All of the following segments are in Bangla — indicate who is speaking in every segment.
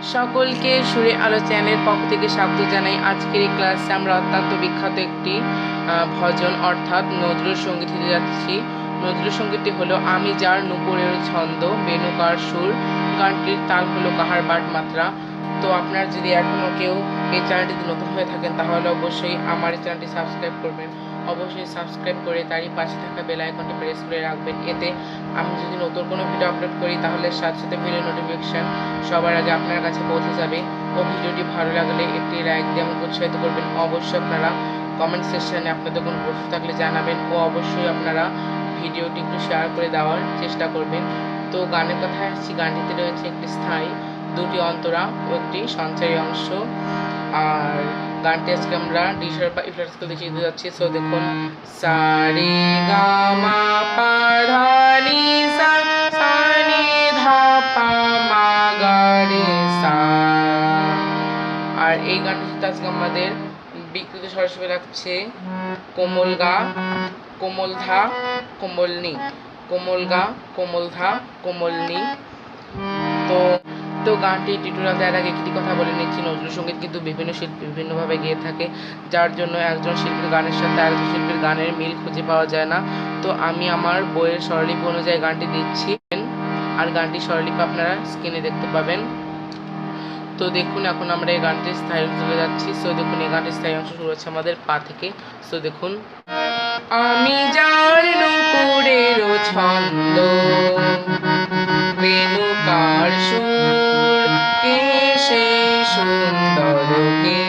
Speaker 1: সকলকে সুরে আলো চ্যানেলের পক্ষ থেকে স্বাগত জানাই। আজকের এই ক্লাসে আমরা অত্যন্ত বিখ্যাত একটি ভজন অর্থাৎ নজরুল সঙ্গীত দিতে যাচ্ছি। নজরুল সঙ্গীতটি হলো আমি যার নূপুরের ছন্দ বেণুকার সুর, গানটির তাল হলো কাহার বাট মাত্রা। তো আপনারা যদি এখনও কেউ এই চ্যানেলটিতে নতুন হয়ে থাকেন তাহলে অবশ্যই আমার এই চ্যানেলটি সাবস্ক্রাইব করবেন। অবশ্যই সাবস্ক্রাইব করে তারই পাশে থাকা বেল আইকনটি প্রেস করে রাখবেন। এতে আমি যদি নতুন কোনো ভিডিও আপলোড করি তাহলে সাথে সাথে ভিডিও নোটিফিকেশান সবার আগে আপনার কাছে পৌঁছে যাবে। ও ভিডিওটি ভালো লাগলে একটি লাইক দিয়ে আমাকে উৎসাহিত করবেন। অবশ্যই আপনারা কমেন্ট সেকশানে আপনাদের কোনো প্রশ্ন থাকলে জানাবেন ও অবশ্যই আপনারা ভিডিওটি একটু শেয়ার করে দেওয়ার চেষ্টা করবেন। তো গানের কথায় আসছি, গানটিতে রয়েছে একটি স্থায়ী, দুটি অন্তরা ও একটি সঞ্চারী অংশ। আর গানটি আজকে আমরা ডি শার্প বা ইফ্লাট স্কেল দিয়ে শিখতে যাচ্ছি। সো দেখুন, সা রে গা মা পা ধা নি সা, সা নি ধা পা মা গা রে সা। আর এই গানটির সাথে আজকে আমাদের বিকৃত স্বর হিসেবে লাগছে কোমল গা, কোমল ধা, কোমল নি, কোমল গা, কোমল ধা, কোমল নি। তো গানটি টিউটোরিয়াল দেওয়ার আগে একটি কথা বলে নিচ্ছি, নজরুল সঙ্গীত কিন্তু বিভিন্ন শিল্পী বিভিন্নভাবে গেয়ে থাকে, যার জন্য একজন শিল্পীর গানের সাথে আরেকজন শিল্পীর গানের মিল খুঁজে পাওয়া যায় না। তো আমি আমার বইয়ের স্বরলিপি অনুযায়ী গানটি দিচ্ছি, আর গানটির স্বরলিপি আপনারা স্ক্রিনে দেখতে পাবেন। তো দেখুন, এখন আমরা এই গানটির স্থায়ী অংশ চলে যাচ্ছি। সো দেখুন, এই গানটির স্থায়ী অংশ শুরু হচ্ছে আমাদের পা থেকে। সো দেখুন, আমি যার নূপুরের ছন্দ বেণুকার সুর, কে সেই সুন্দর, কে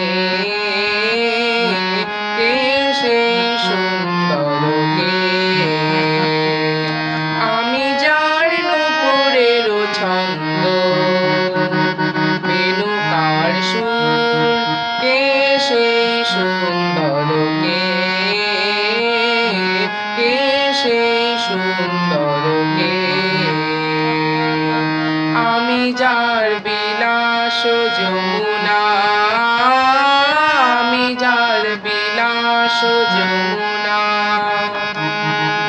Speaker 1: সেই সুন্দর, কে আমি যার নূপুরের ছন্দ বেণুকার সুর, কে সেই সুন্দর, কে সেই সুন্দর, কে আমি যার বিলাস যমুনা, আমি যার বিলাস যমুনা,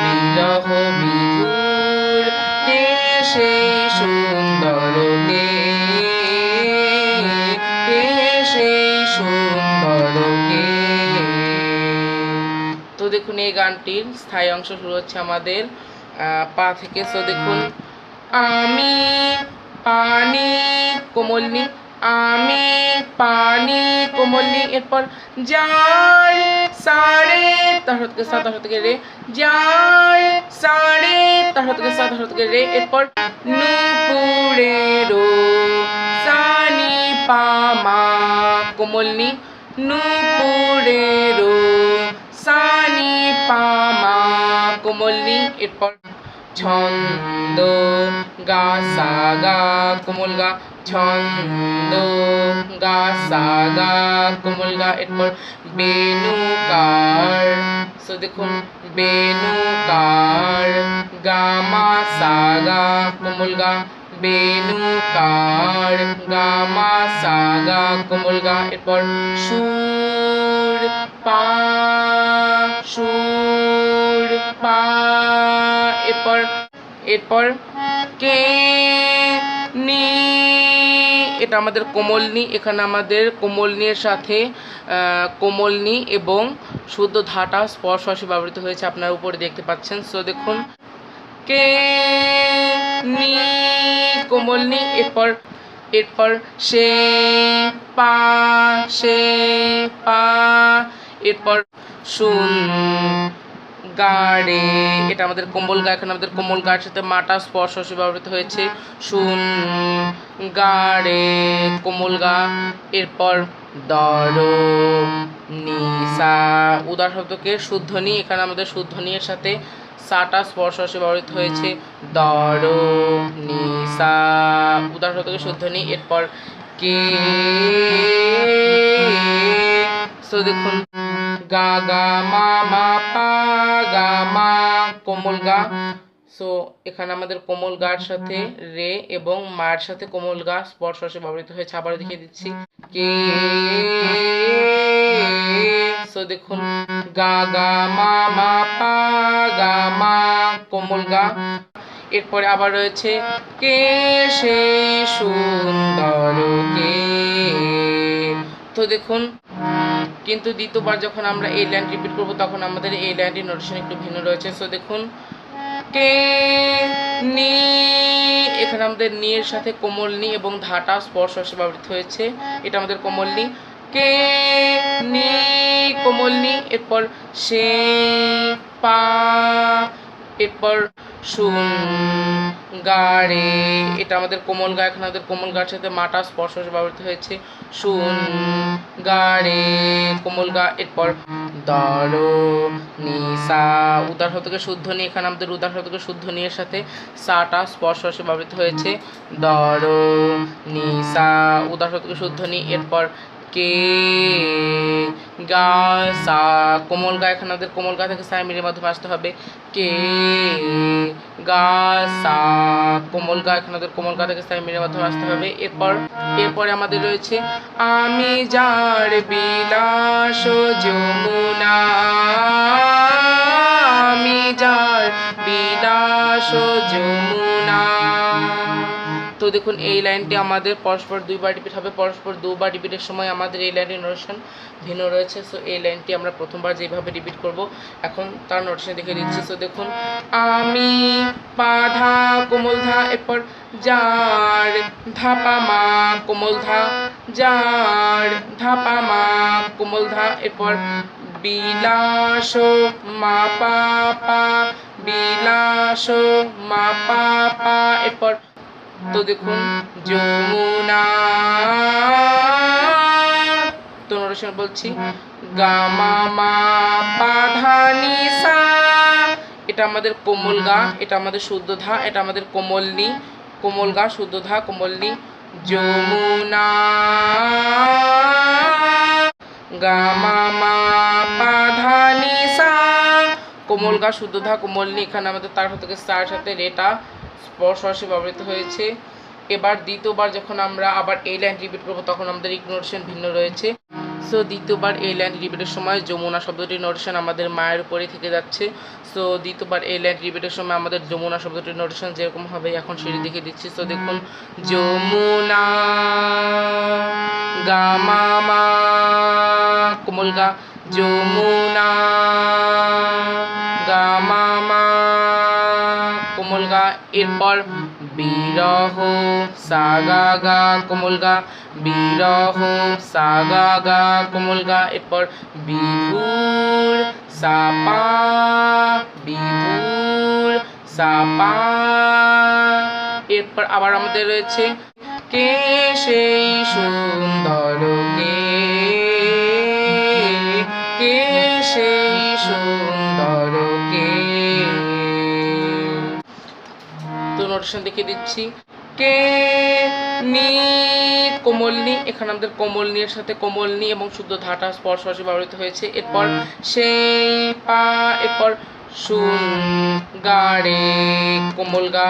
Speaker 1: বিরহ বিধুর, কে সেই সুন্দর, কে সেই সুন্দর, কে। তো দেখুন, এই গানটির স্থায়ী অংশ শুরু হচ্ছে আমাদের পা থেকে। সো দেখুন, আমি পানি কোমলনি, আমি পানি কোমলনি, এরপর যার সাড়ে তার থেকে সা, তার থেকে রে, যার সাড়ে তার থেকে সা, তার থেকে রে, এরপর নূপুরেরো সানি পা মা কোমলনি, নূপুরেরো সানি পা মা কোমলনি, এরপর ছন্দ গা সা গা কোমল গা, ছন্দ গা সা গা কোমল গা, এরপর বেণুকার। সো দেখুন, বেণুকার গা মা সা গা কোমল গা, বেণুকার গা মা সা গা কোমল গা, এরপর সুর পা, সুর পা, এরপর কে নি, এটা আমাদের কোমল নি। এখানে আমাদের কোমল নির সাথে কোমল নি এবং শুদ্ধ ধাটা স্পর্শ হিসেবে ব্যবহৃত হয়েছে, আপনার উপরে দেখতে পাচ্ছেন। সো দেখুন, কে নি কোমল নি, এরপর সে পা, সে পা, এরপর শুন গাড়ে, এটা আমাদের কোমল গা। এখানে আমাদের কোমল গার সাথে মাটা স্পর্শ হিসেবে ব্যবহৃত হয়েছে, শুন গাড়ে কোমল গা, এরপর দর নিসা, উদার শব্দকে শুদ্ধনি, এখানে আমাদের শুদ্ধনি এর সাথে সাটা স্পর্শ হিসেবে ব্যবহৃত হয়েছে, দর নিসা, উদার শব্দকে শুদ্ধনি, এরপর কে। সো দেখুন, গা গা মা মা পা গা মা কোমল গা। সো এখানে আমাদের কোমল গার সাথে রে এবং মার সাথে কোমল গা স্পর্শ হিসেবে ব্যবহৃত হয়েছে। আবার দেখিয়ে দিচ্ছি, কে। সো দেখুন, গা গা মা মা পা গা মা কোমল গা, এরপরে আবার রয়েছে কে সেই সুন্দর কে। তো দেখুন, কিন্তু দ্বিতীয়বার যখন আমরা এই লাইন রিপিট করব তখন আমাদের এই লাইনটির নোটেশন একটু ভিন্ন রয়েছে। সো দেখুন, কে নি, এখানে আমাদের নি এর সাথে কোমল নি এবং ধাটা স্পর্শ আসে ব্যবহৃত হয়েছে, এটা আমাদের কোমল নি। কে নি কোমল নি, এরপর সে পা, এরপর শুন গাড়ে, এটা আমাদের কোমল গা, এখানে আমাদের কোমল গার সাথে মাটা স্পর্শ ব্যবহৃত হয়েছে, শুন গাড়ে কোমল গা। এরপর দর নিসা, উদার শতকে শুদ্ধ নি, এখানে আমাদের উদার শতকে শুদ্ধ নি এর সাথে সাটা স্পর্শ ব্যবহৃত হয়েছে, দর নিসা উদার শতকে শুদ্ধ নি। এরপর কে গা সা কোমল গা, এখানে আমাদের কোমল গা থেকে সাই মিলের মাধ্যমে আসতে হবে, কে গা সা কোমল গা, এখানে আমাদের কোমল গা থেকে সাই মিলের মাধ্যমে আসতে হবে। এরপরে আমাদের রয়েছে আমি যার বিলাস যমুনা, আমি যার বিলাস যমুনা। তো দেখুন, এই লাইনটি আমাদের পরস্পর দুইবার রিপিট হবে, পরস্পর দুবার রিপিটের সময় আমাদের এই লাইনের নোটেশন ভিন্ন রয়েছে। সো এই লাইনটি আমরা প্রথমবার যেভাবে রিপিট করব এখন তার নোটেশন দেখে দিচ্ছি। সো দেখুন, আমি পাধা কোমল ধা, এরপর যার ধাপা মা কোমল ধা, যার ধাপা মা কোমল ধা, এরপর বিলাস মা পা পা, বিলাস মা পা পা, এরপর তো দেখুন যমুনা। তো নোটেশন বলছি, গা মা মা পা ধা নি সা, এটা আমাদের কোমল গা, এটা আমাদের শুদ্ধ ধা, এটা আমাদের কোমল নি, কোমল গা শুদ্ধ ধা কোমল নি, যমুনা গা মা মা পা ধা নি সা, কোমল গা শুদ্ধ ধা কোমল নি, এখানে আমাদের তার থেকে সার সাথে রেটা স্পর্শ আসে ব্যবহৃত হয়েছে। এবার দ্বিতীয়বার যখন আমরা আবার এই লাইন রিপিট করবো তখন আমাদের নোটেশন ভিন্ন রয়েছে। সো দ্বিতীয়বার এই লাইন রিপিটের সময় যমুনা শব্দটির নোটেশন আমাদের মায়ের উপরে থেকে যাচ্ছে। সো দ্বিতীয়বার এই লাইন রিপিটের সময় আমাদের যমুনা শব্দটির নোটেশন যেরকম হবে এখন সেটি দেখে দিচ্ছি। সো দেখুন, যমুনা গা মা মা কোমল গা, যমুনা গা মা মা কোমল গা, এরপর বিরহ সা গা গা কোমল গা, বিরহ সা গা গা কোমল গা, এরপর বিধুর সা পা, বিধুর সা পা, এরপর আবার আমাদের রয়েছে কে সেই সুন্দর কে, কে সেই সুন্দর কে। তো নোটেশন দেখিয়ে দিচ্ছি, কে নি কোমল নি, এখানে আমাদের কোমল নি এর সাথে কোমল নি এবং শুদ্ধ ধাটা স্পর্শ আসে ব্যবহৃত হয়েছে। এরপর সেই পা, এরপর শুন গাড়ে কোমল গা,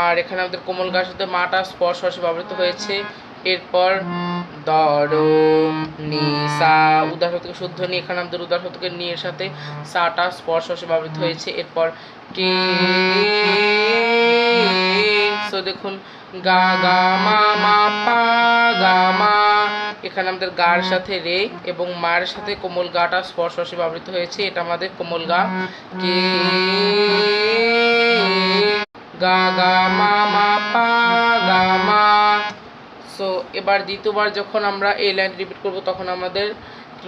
Speaker 1: আর এখানে আমাদের কোমল গার সাথে মাটা স্পর্শ আসে ব্যবহৃত হয়েছে। এরপর দর নিসা উদার শতকে শুদ্ধ নি, এখানে আমাদের উদার শতকে নি এর সাথে সাটা স্পর্শ আসে ব্যবহৃত হয়েছে। এরপর কে, সো দেখুন, গা গা মা মা পা গা মা, এখানে আমাদের গার সাথে রে এবং মার সাথে কোমল গাটা স্পর্শ আসে ব্যবহৃত হয়েছে, এটা আমাদের কোমল গা। কে গা গা মা মা পা গা মা। সো এবার দ্বিতীয়বার যখন আমরা এই লাইন রিপিট করব তখন আমাদের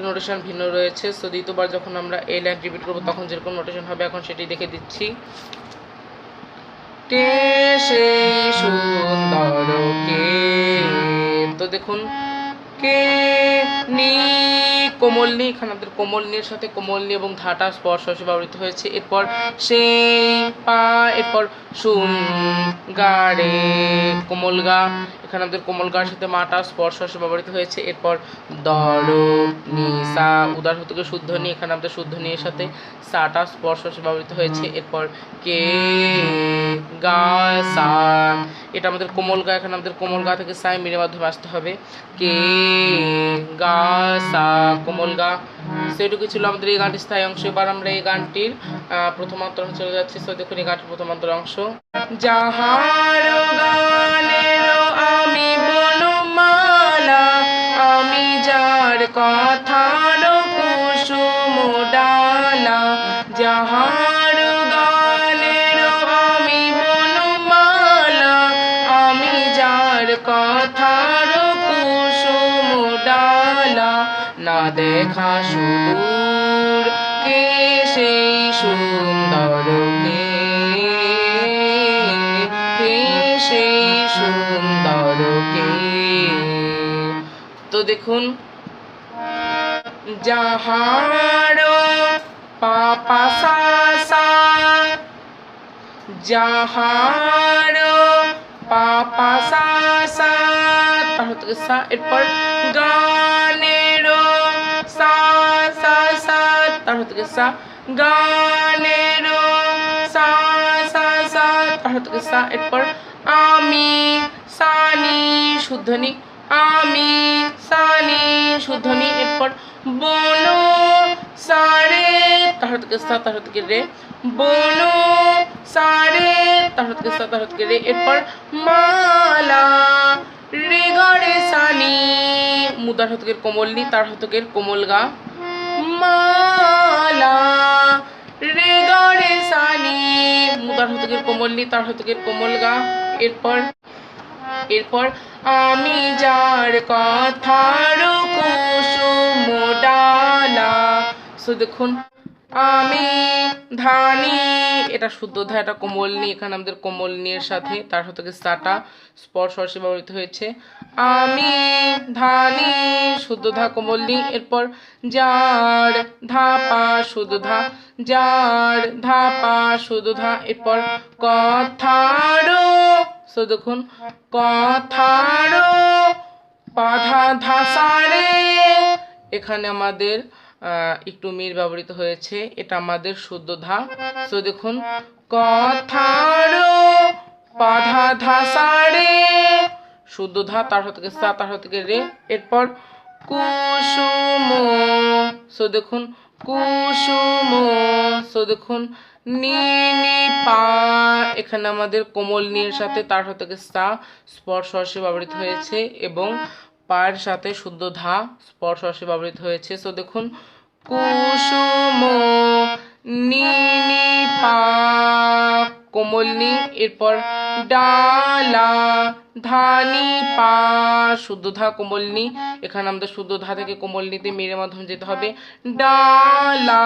Speaker 1: নোটেশন ভিন্ন রয়েছে। সো দ্বিতীয়বার যখন আমরা এই লাইন রিপিট করব তখন যেরকম নোটেশন হবে এখন সেটি দেখে দিচ্ছি। কে সেই সুন্দর কে, তো দেখুন, কে নি কোমল নি, এখানে আমাদের কোমল নির সাথে কোমল নি এবং ধাটা স্পর্শ হিসেবে ব্যবহৃত হয়েছে। এরপর সেই পা, এরপর শুন গাড়ে কোমল গা, এখানে আমাদের কোমল গার সাথে মাটা স্পর্শ হিসেবে ব্যবহৃত হয়েছে। এরপর দর নিসা উদার থেকে শুদ্ধ নি, এখানে আমাদের শুদ্ধ নি এর সাথে সাটা স্পর্শ হিসেবে ব্যবহৃত হয়েছে। এরপর কে গা সা, এটা আমাদের কোমল গা, এখানে আমাদের কোমল গা থেকে সাই মিলের মাধ্যমে আসতে হবে। কে গা সা কোমল গা। সেটুকু ছিল আমাদের এই গানটির স্থায়ী অংশ। এবার আমরা এই গানটির প্রথমান্তর চলে যাচ্ছি। সো দেখুন এই গানটির প্রথমান্তর অংশ। যাহার গানের আমি বনমালা, আমি যার কথার কুসুম ডালা, যাহার গানের আমি বনমালা, আমি যার কথার কুসুম ডালা, না দেখা সুদূর কে সেই সুন্দর, কে সেই সুন্দর কে। তো দেখুন যাহার পাপা সা সা, যাহার পাপা সা সা, তার থেকে সা, এরপর গানের সা সা সা, তার থেকে সা, গানের সা সা সা, তার থেকে সা, এরপর আমি সানি শুদ্ধনি, আমি সানি শুদ্ধনি, এরপর বনো সারে, তার থেকে সা, তার থেকে রে, বনো সারে, তার থেকে সা, তার থেকে রে, এরপর মালা রে গড়ে সানি, মুদার হতকের কোমল নি, তার হতকের কোমল গা, মালা রে গড়ে সানি, মুদার হতকের কোমল নি, তার হতকের কোমল গা, এরপর আমি যার কথার কুসুম ডালা। সো দেখুন আমি ধানি, এটা শুদ্ধ ধা, এটা কোমল নি, এখানে আমাদের কোমল নি এর সাথে তার হতকে সাটা স্পর্শ হর্ষে ব্যবহৃত হয়েছে। আমি ধানি শুদ্ধ ধা কোমল নি, এরপর যার ধাপা শুদ্ধ ধা, যার ধাপা শুদ্ধ ধা, এরপর কথার, সো দেখুন কথার পাধা ধাসারে, এখানে আমাদের একটু মির ব্যবহৃত হয়েছে, এটা আমাদের শুদ্ধ ধা। সো দেখুন কথার পাধা ধাসারে শুদ্ধ ধা, তার থেকে সা, তার থেকে রে, এরপর কুসুম, সো দেখুন কুসুম, সো দেখুন নি নি পা, এখানে আমাদের কোমল নির সাথে তার থেকে সা স্পর্শ হর্ষে ব্যবহৃত হয়েছে এবং পায়ের সাথে শুদ্ধ ধা স্পর্শ হর্ষে ব্যবহৃত হয়েছে। সো দেখুন কুসুম নি নি পা কোমল নি, এরপর ডালা ধানি পা শুদ্ধ ধা কোমল নি, এখানে আমাদের শুদ্ধ ধা থেকে কোমল নিতে মেয়ের মাধ্যমে যেতে হবে। ডালা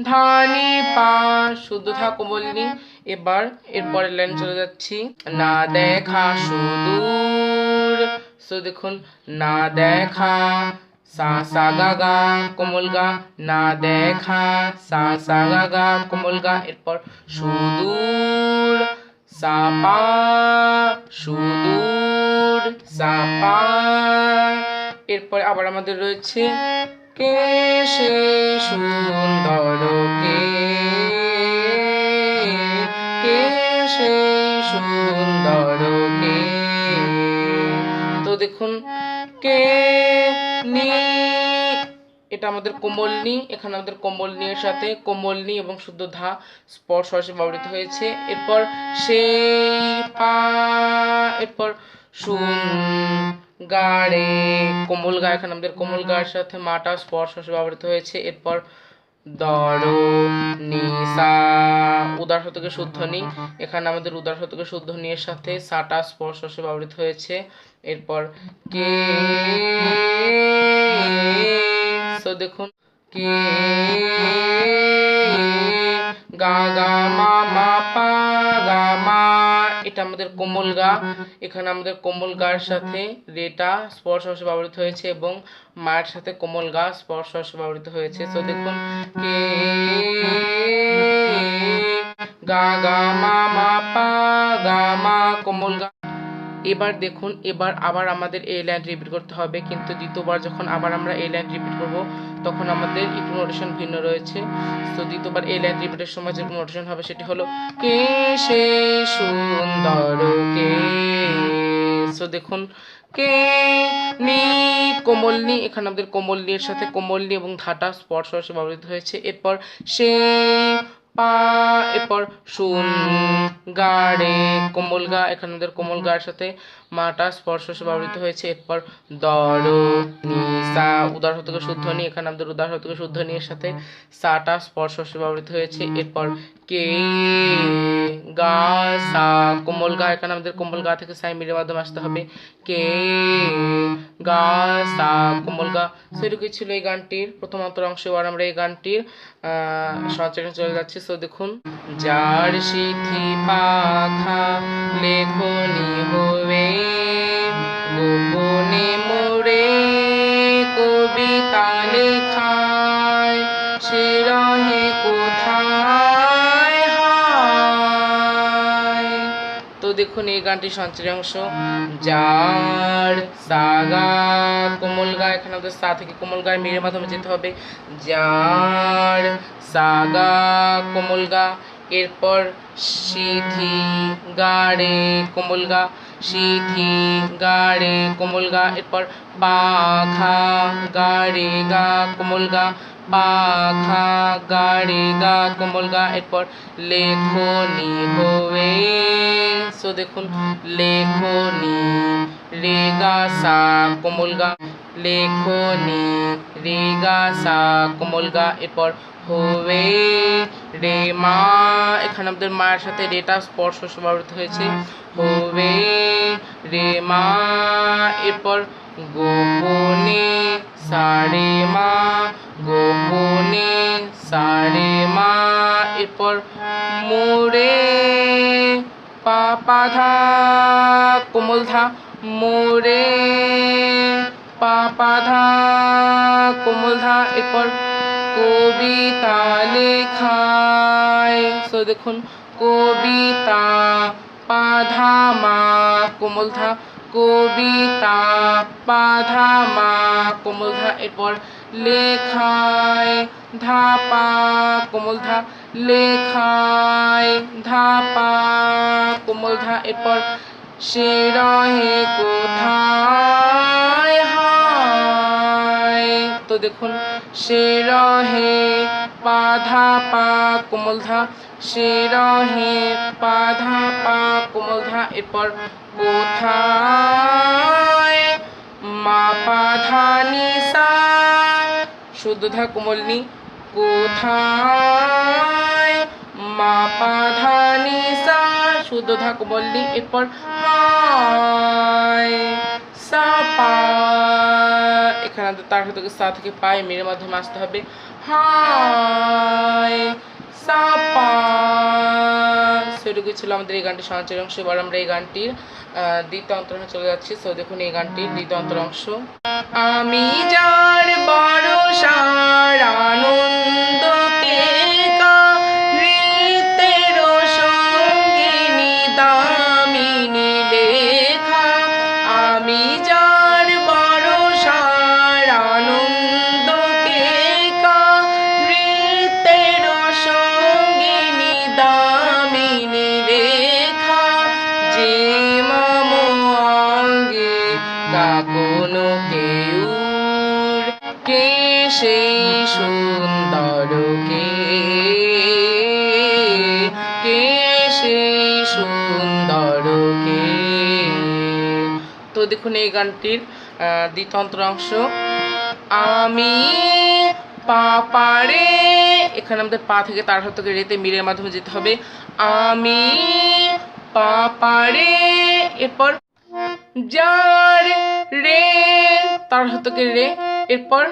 Speaker 1: ধানি পা শুদ্ধ ধা কোমল নি। এবার এরপরের লাইন চলে যাচ্ছি। না দেখা সুদূর, সো দেখুন না দেখা সা সা গা গা কোমল গা, না দেখা সা সা গা গা কোমল গা, এরপর সুদূর সা পা, সুদূর সা পা, এরপর আবার আমাদের রয়েছে কে সে সুন্দর কে, কে সে সুন্দর কে। তো দেখুন কে নি, এটা আমাদের কোমল নি, এখানে আমাদের কোমল নি এর সাথে কোমল নি এবং শুদ্ধ ধা স্পর্শ হর্ষে ব্যবহৃত হয়েছে। এরপর সেই পা, এরপর শুন গাড়ে কোমল গা, এখানে আমাদের কোমল গায়ের সাথে মাটা স্পর্শ হর্ষে ব্যবহৃত হয়েছে। এরপর দর নিসা উদার শতকে শুদ্ধ নি, এখানে আমাদের উদার শতকে শুদ্ধ নি এর সাথে সাটা স্পর্শ হর্ষে ব্যবহৃত হয়েছে। এরপর কে, সো দেখুন কে গা গা মা মা পা গা মা, এটা আমাদের কোমল গা, এখানে আমাদের কোমল গার সাথে রেটা স্পর্শ হর্ষে ব্যবহৃত হয়েছে এবং মায়ের সাথে কোমল গা স্পর্শ হর্ষে ব্যবহৃত হয়েছে। তো দেখুন কে গা গা মা মা পা গা মা কোমল গা। এবার দেখুন এবার আবার আমাদের এই লাইন রিপিট করতে হবে, কিন্তু দ্বিতীয়বার যখন আবার আমরা এই লাইন রিপিট করব তখন আমাদের একটু নোটেশন ভিন্ন রয়েছে। তো দ্বিতীয়বার এই লাইন রিপিটের সময় যে নোটেশন হবে সেটি হলো কে সেই সুন্দর কে। সো দেখুন কে নি কোমল নি, এখানে আমাদের কোমল নি এর সাথে কোমল নি এবং ধাটা স্পর্শ ব্যবহৃত হয়েছে। এরপর সে পা, এরপর শুন গা রে কোমল গা, এখানে আমাদের কোমল গার সাথে মাটা স্পর্শ ব্যবহৃত হয়েছে। এরপর দর নি সা উদার থেকে শুদ্ধ নি, এখানে আমাদের উদার থেকে শুদ্ধ নি এর সাথে সাটা স্পর্শ ব্যবহৃত হয়েছে। এরপর কে গা সা কোমল গা, এখানে আমাদের কোমল গা থেকে সাই মিরের মাধ্যমে আসতে হবে কে গা সা কোমল গা। সেটুকুই ছিল এই গানটির প্রথম অন্তর অংশ। আর আমরা এই গানটির সঞ্চালন চলে যাচ্ছি। তো দেখুন যার সিথি পাখা লেখনি হয়ে গোপনে মোরে কবিতা লেখায় সে রহে কোথায় হায়। তো দেখুন এই গানটির সঞ্চারী অংশ যার সাগা কোমল গা, এখানে আমাদের সা থেকে কোমল গায় মিরের মাধ্যমে যেতে হবে যার সাগা কোমল গা। এরপর সিথি গাড়ে কোমল গা, সিথি গাড়ে কোমল গা। এরপর পাখা গাড়ে গা কোমল গা, পাখা গাড়ে গা কোমল গা। এরপর লেখনি হয়ে, সো দেখুন লেখনি রে গা সা কোমল গা, লেখনি রে গা সা কোমল গা। এরপর হবে রে মা, এখানে আমাদের মায়ের সাথে রেটা স্পর্শ ব্যবহৃত হয়েছে হবে রে মা। এরপর গোপনে সারে মা, গোপনে সারে মা। এরপর মোরে পাপা ধা কোমল ধা, মোরে পাপা ধা কোমল ধা। এরপর কবিতা লেখায়, সো দেখুন কবিতা পাধা মা কোমল ধা, কবিতা পাধা মা কোমল ধা। এরপর লেখায় ধাপা কোমল ধা, লেখায় ধাপা কোমল ধা। এরপর সে রহে কোথায় হায়। তো দেখুন সে রহে পাধা পা কোমল ধা, সে রহে পাধা পা কোমল ধা। এরপর কোথায় মা পাধা নি সা শুদ্ধ ধা কোমল নি, কোথায় মা পাধা নি সা শুদ্ধ ধা কোমল নি। এরপর হায় সা পা, এখানে তার সাথে সা থেকে পায়ে মেরের মাধ্যমে আসতে হবে হায় সা পা। সেটুকু ছিল আমাদের এই গানটির সঞ্চারী অংশ। এবার আমরা এই গানটির দ্বিতীয় অন্তর চলে যাচ্ছি। তো দেখুন এই গানটির দ্বিতীয় অন্তর অংশ আমি যার বরসার আনন্দ কে কা নৃত্যের সঙ্গিনী দামিনী লেখা, আমি যার বরসার আনন্দ কে কা নৃত্যের সঙ্গিনী দামিনী লেখা, যে মম অঙ্গে কাকনো কেউর কে সেই সুন্দর কে, কে সেই সুন্দর কে। তো দেখুন এই গানটির দ্বিতীয় অন্তর অংশ আমি পাপারে, এখানে আমাদের পা থেকে তার হাত থেকে রেতে মিরের মাধ্যমে যেতে হবে আমি পাপারে। এরপর যার রে তার হাত থেকে রে। এরপর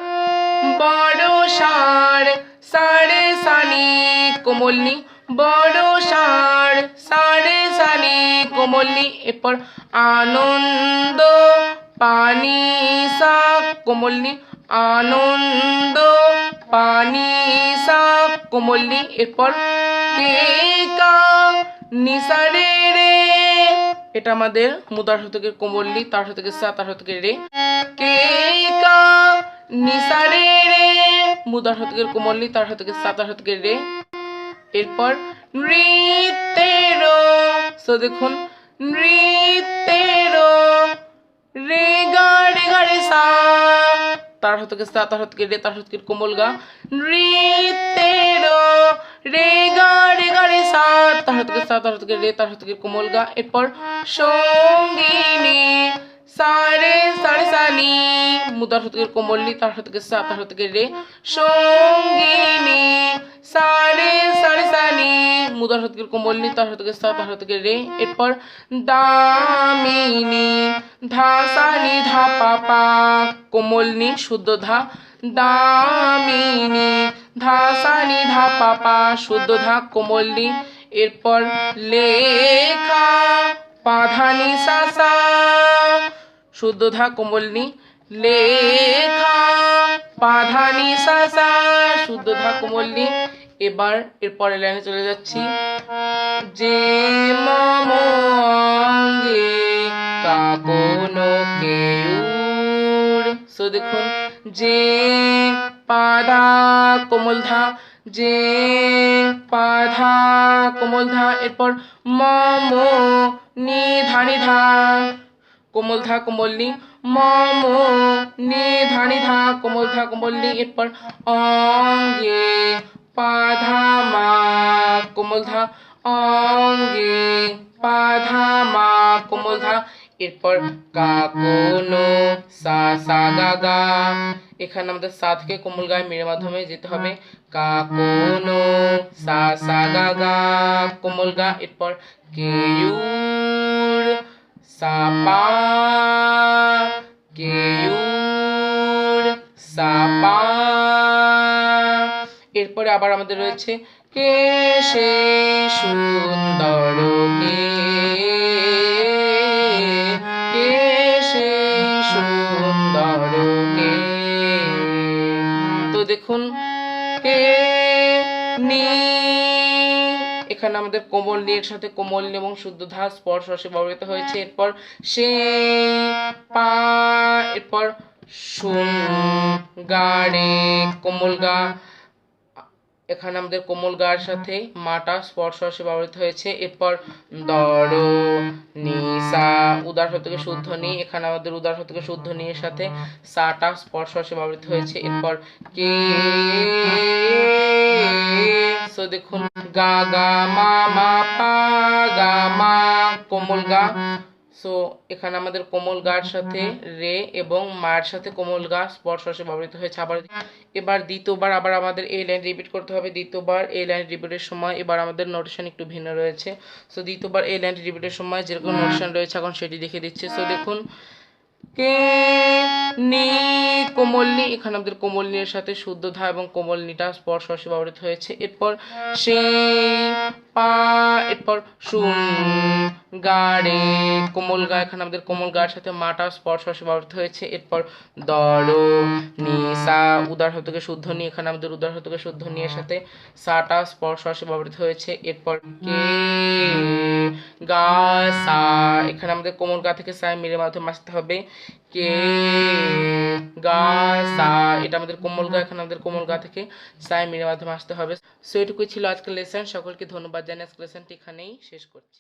Speaker 1: বড় সার সারে সানি কোমলনি, বড় সার সারে সানি কোমলনি। এরপর আনন্দ পানি সা কোমলনি, আনন্দ পানি সা কোমলনি। এরপর কে কা নিসারে রে, এটা আমাদের মুদার থেকে কোমলনি, তার থেকে সা, তার থেকে রে। কে কা নিসা রে রে, মুদার হতকের কোমল নি, তার হতকের সা, তার হতকের রে। এরপর নৃত্যেরো, সো দেখুন নৃত্যেরো, রে গা রে সা, তার হতকের সা, তার হতকের রে, তার হতকের কোমল গা। নৃত্যেরো, রে গা রে সা, তার হতকের সা, তার হতকের রে, তার হতকের কোমল গা। এরপর সঙ্গিনী, সারে সারে সানি, মুদার হতকের কোমল নি, তার হতকের সা, তার হতকের রে। সঙ্গিনী, সারে সারে সানি, মুদার হতকের কোমল নি, তার হতকের সা, তার হতকের রে। এরপর দামিনী, ধা সা নি ধা পা পা, কোমল নি শুদ্ধ ধা। দামিনী, ধা সা নি ধা পা পা, শুদ্ধ ধা, কোমল নি। এরপর লেখা, পা ধা নি সা সা, শুদ্ধ ধা, কোমল নি। লেখা, পা ধা নি সা সা, শুদ্ধ ধা, কোমল নি। এবার এরপরের লাইনে চলে যাচ্ছি। যে মম অঙ্গে কাঁপনো কেউর, সো দেখুন যে পাধা কোমল ধা, যে পাধা কোমল ধা। এরপর মম নি ধা নি ধা, কোমল ধা, কোমল নি। মম নি ধা নি ধা, কোমল ধা, কোমল নি। এরপর অঙ্গে পাধা মা, কোমল ধা। অঙ্গে পাধা মা, কোমল ধা। এরপর কাকনো সা সা গা গা, এখানে আমাদের সা থেকে কোমল গায়ে মেয়ের মাধ্যমে যেতে হবে। কাকনো সা সা গা গা, কোমল গা। এরপর কেউর সা পা, কেউর সা পা। এরপরে আবার আমাদের রয়েছে কে সে সুন্দর, কে সে সুন্দর কে। তো দেখুন কে নি, এখানে আমাদের কোমল নি এর সাথে কোমল নি এবং শুদ্ধ ধা স্পর্শ রসে ব্যবহৃত হয়েছে। এরপর সে পা, এরপর সুন গা রে, কোমল গা, এখানে আমাদের কোমল গার সাথে মাটা স্পর্শ রসে ব্যবহৃত হয়েছে। এরপর দর নিসা, উদার থেকে শুদ্ধ নি, এখানে আমাদের উদার থেকে শুদ্ধ নি এর সাথে সাটা স্পর্শ রসে ব্যবহৃত হয়েছে। এরপর কে, সো দেখুন গা গা মা মা পা, গা মা, কোমল গা। সো এখানে আমাদের কোমল গার সাথে রে এবং মার সাথে কোমল গা স্পর্শ রসে ব্যবহৃত হয়েছে। আবার এবার দ্বিতীয়বার আবার আমাদের এই লাইন রিপিট করতে হবে। দ্বিতীয়বার এই লাইন রিপিটের সময় এবার আমাদের নোটেশন একটু ভিন্ন রয়েছে। সো দ্বিতীয়বার এই লাইন রিপিটের সময় যেরকম নোটেশন রয়েছে এখন সেটি দেখে দিচ্ছে। সো দেখুন কে নি, কোমল নি, এখানে আমাদের কোমল নি এর সাথে শুদ্ধ ধা এবং কোমল নিটা স্পর্শ রসে ব্যবহৃত হয়েছে। এরপর সে পা, এরপর শুন গা রে, কোমল গা, এখানে আমাদের কোমল গার সাথে মাটা স্পর্শ রসে ব্যবহৃত হয়েছে। এরপর দর নি সা, উদার থেকে শুদ্ধ নি, এখানে আমাদের উদার থেকে শুদ্ধ নি এর সাথে সাটা স্পর্শ রসে ব্যবহৃত হয়েছে। এরপর কে গা সা, এখানে আমাদের কোমল গা থেকে সা মিলের মাধ্যমে আসতে হবে। কে গা সা, এটা আমাদের কোমল গা, এখানে আমাদের কোমল গা থেকে সা মিলের মাধ্যমে আসতে হবে। সো এটুকুই ছিল আজকের লেসন। সকলকে ধন্যবাদ জানিয়ে আজকের লেসনটি এখানেই শেষ করছি।